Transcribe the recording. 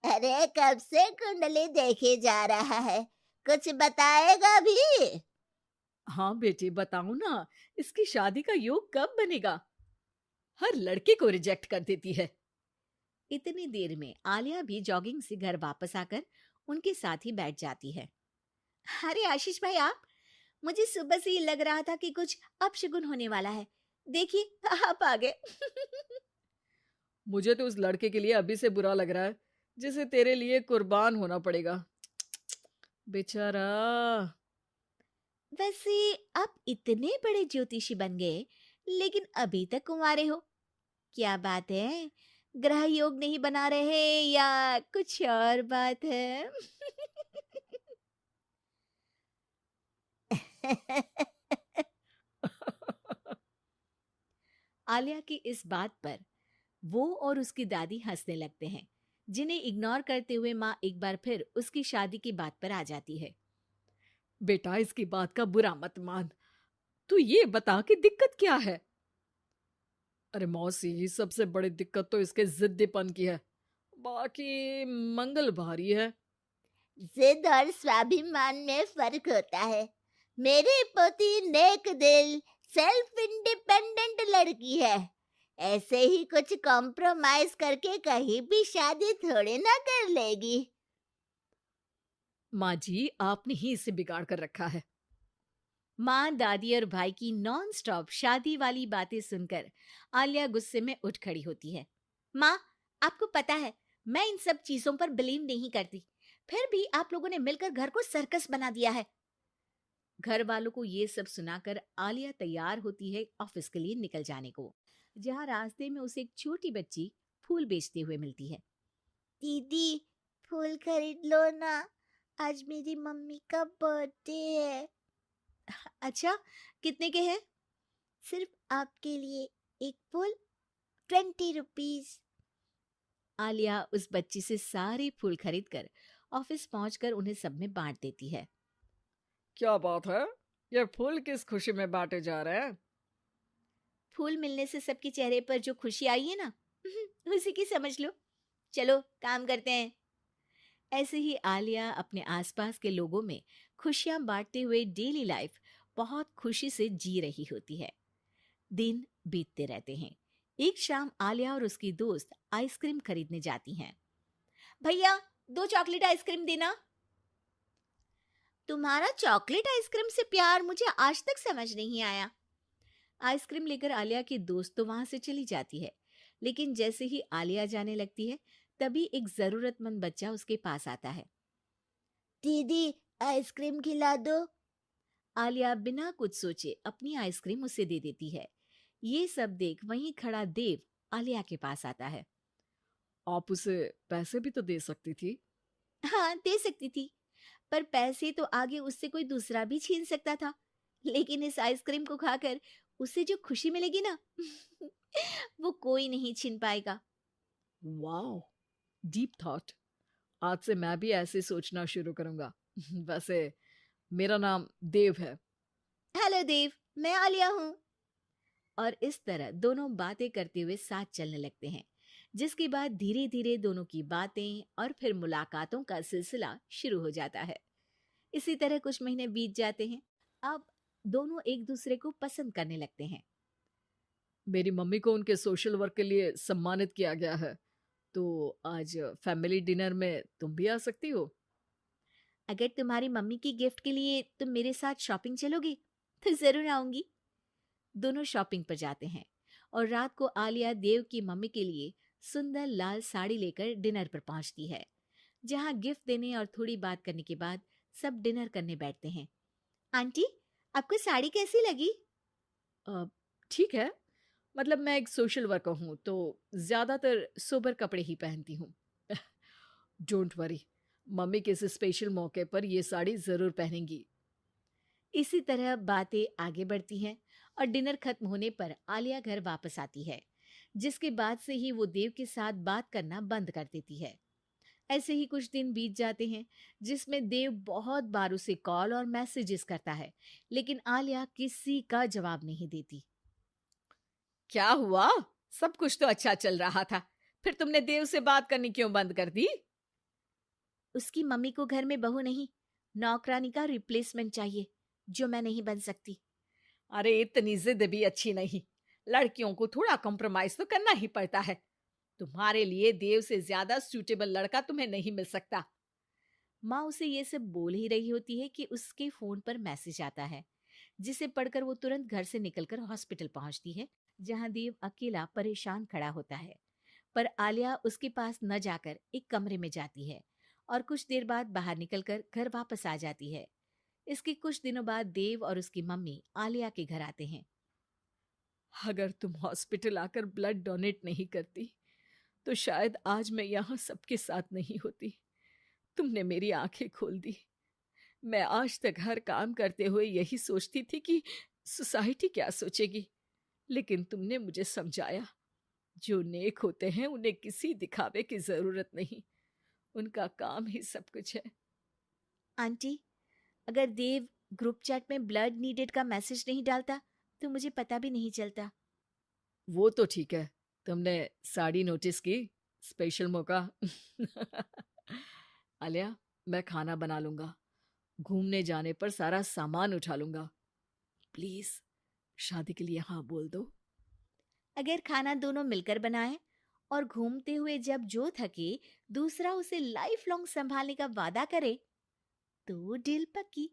अरे कब से कुंडली देखी जा रहा है, कुछ बताएगा भी? हाँ बेटी, बताऊं ना। इसकी शादी का योग कब बनेगा? हर लड़के को रिजेक्ट कर देती है। इतनी देर में आलिया भी जॉगिंग से घर वापस आकर उनके साथ ही बैठ जाती है। अरे आशीष भाई, आप, मुझे सुबह से ही लग रहा था कि कुछ अपशगुन होने वाला है। देखिए, आप आ गए। मुझे तो उस लड़के के लिए अभी से बुरा लग रहा है, जिसे तेरे लिए कुर्बान होना पड़ेगा। बेचारा। वैसे आप इतने बड़े ज्योतिषी बन गए, लेकिन अभी तक कुंवारे हो। क्या बात है? ग्रह योग नहीं बना रहे या कुछ और बात है? आलिया की इस बात पर वो और उसकी दादी हंसने लगते हैं, जिन्हें इग्नोर करते हुए माँ एक बार फिर उसकी शादी की बात पर आ जाती है। बेटा, इसकी बात का बुरा मत मान। तू ये बता कि दिक्कत क्या है? अरे मौसी, सबसे बड़ी दिक्कत तो इसके जिद्दीपन की है। बाकी मंगल भारी है। जिद और स्वाभिमान में फर्क होता है। मेरी पोती नेक दिल, सेल्फ इंडिपेंडेंट लड़की है। ऐसे ही कुछ कॉम्प्रोमाइज करके कहीं भी शादी थोड़ी ना कर लेगी। माँ जी, आपने ही इसे बिगाड़ कर रखा है। माँ, दादी और भाई की नॉन स्टॉप शादी वाली बातें सुनकर आलिया गुस्से में उठ खड़ी होती है। माँ, आपको पता है, मैं इन सब चीजों पर बिलीव नहीं करती। फिर भी आप लोगों ने मिलकर घर को सर्कस बना दिया है। घर वालों को ये सब सुनाकर आलिया तैयार होती है ऑफिस के लिए निकल जाने को, जहाँ रास्ते में उसे एक छोटी बच्ची फूल बेचते हुए मिलती है। दीदी, फूल खरीद लो ना, आज मेरी मम्मी का बर्थडे है। अच्छा, कितने के हैं? सिर्फ आपके लिए एक फूल, 20 रुपीज। आलिया उस बच्ची से सारे फूल खरीदकर ऑफिस पहुंचकर उन्हें सब में बांट देती है। क्या बात है? ये फूल किस खुशी में बांटे जा रहे हैं? फूल मिलने से सबके चेहरे पर जो खुशी आई है ना, उसी की समझ लो। चलो काम करते हैं। ऐसे ही आलिया अपने आसपास के लोगों में खुशियां बांटते हुए डेली लाइफ बहुत खुशी से जी रही होती है। दिन बीतते रहते हैं। एक शाम आलिया और उसकी दोस्त आइसक्रीम खरीदने जाती हैं। भैया, 2 चॉकलेट आइसक्रीम देना। तुम्हारा चॉकलेट आइसक्रीम से प्यार मुझे आज तक समझ नहीं आया। आइसक्रीम लेकर आलिया की दोस्त तो वहां से चली जाती है, लेकिन जैसे ही आलिया जाने लगती है, तभी एक जरूरतमंद बच्चा उसके पास आता है। दीदी, आइसक्रीम खिला दो। आलिया बिना कुछ सोचे अपनी आइसक्रीम उसे दे देती है। ये सब देख वहीं खड़ा देव आलिया के पास आता है। आप उसे पैसे भी तो दे सकती थी। हाँ, दे सकती थी, पर पैसे तो आगे उससे कोई दूसरा भी छीन सकता था। लेकिन इस आइसक्रीम को खाकर उसे जो खुशी मिलेगी ना, वो कोई नहीं छीन पाएगा। वाह, डीप थॉट। आज से मैं भी ऐसे सोचना शुरू करूंगा। वैसे मेरा नाम देव है। हेलो देव, मैं आलिया हूँ। और इस तरह दोनों बातें करते हुए साथ चलने लगते हैं, जिसके बाद धीरे धीरे दोनों की बातें और फिर मुलाकातों का सिलसिला शुरू हो जाता है। इसी तरह कुछ महीने बीत जाते हैं। अब दोनों एक दूसरे को पसंद करने लगते हैं। मेरी मम्मी को उनके सोशल वर्क के लिए सम्मानित किया गया है, तो आज फैमिली डिनर में तुम भी आ सकती हो। अगर तुम्हारी मम्मी की गिफ्ट के लिए तुम मेरे साथ शॉपिंग चलोगी, तो जरूर आऊंगी। दोनों शॉपिंग पर जाते हैं और रात को आलिया देव की मम्मी के लिए सुंदर लाल साड़ी लेकर डिनर पर पहुंचती है, जहां गिफ्ट देने और थोड़ी बात करने के बाद सब डिनर करने बैठते हैं। आंटी, आपको साड़ी कैसी लगी? अ, ठीक है। मतलब मैं एक सोशल वर्कर हूँ, तो ज़्यादातर सोबर कपड़े ही पहनती हूँ। डोंट वरी, मम्मी किसी स्पेशल मौके पर ये साड़ी ज़रूर पहनेंगी। इसी तरह बातें आगे बढ़ती हैं और डिनर खत्म होने पर आलिया घर वापस आती है, जिसके बाद से ही वो देव के साथ बात करना बंद कर देती है। ऐसे ही कुछ दिन बीत जाते हैं, जिसमें देव बहुत बार उसे कॉल और मैसेजेस करता है, लेकिन आलिया किसी का जवाब नहीं देती। क्या हुआ? सब कुछ तो अच्छा चल रहा था, फिर तुमने देव से बात करनी क्यों बंद कर दी? उसकी मम्मी को घर में बहू नहीं, नौकरानी का रिप्लेसमेंट चाहिए, जो मैं नहीं बन सकती। अरे इतनी जिद भी अच्छी नहीं। लड़कियों को थोड़ा कॉम्प्रोमाइज तो करना ही पड़ता है। तुम्हारे लिए देव से ज्यादा सूटेबल लड़का तुम्हें नहीं मिल सकता। माँ उसे ये सब बोल ही रही होती है कि उसके फोन पर मैसेज आता है, जिसे पढ़कर वो तुरंत घर से निकलकर हॉस्पिटल पहुंचती है, जहां देव अकेला परेशान खड़ा होता है। पर आलिया उसके पास न जाकर एक कमरे में जाती है और कुछ देर बाद बाहर निकलकर घर वापस आ जाती है। इसके कुछ दिनों बाद देव और उसकी मम्मी आलिया के घर आते हैं। अगर तुम हॉस्पिटल आकर ब्लड डोनेट नहीं करती तो शायद आज मैं यहाँ सबके साथ नहीं होती। तुमने मेरी आंखें खोल दी। मैं आज तक हर काम करते हुए यही सोचती थी कि सोसाइटी क्या सोचेगी, लेकिन तुमने मुझे समझाया जो नेक होते हैं उन्हें किसी दिखावे की जरूरत नहीं, उनका काम ही सब कुछ है। आंटी, अगर देव ग्रुप चैट में ब्लड नीडेड का मैसेज नहीं डालता तो मुझे पता भी नहीं चलता। वो तो ठीक है, तुमने साड़ी नोटिस की, स्पेशल मौका। आलिया, मैं खाना बना लूंगा, घूमने जाने पर सारा सामान उठा लूंगा। प्लीज शादी के लिए हाँ बोल दो। अगर खाना दोनों मिलकर बनाए और घूमते हुए जब जो थके दूसरा उसे लाइफ लॉन्ग संभालने का वादा करे तो डील पक्की।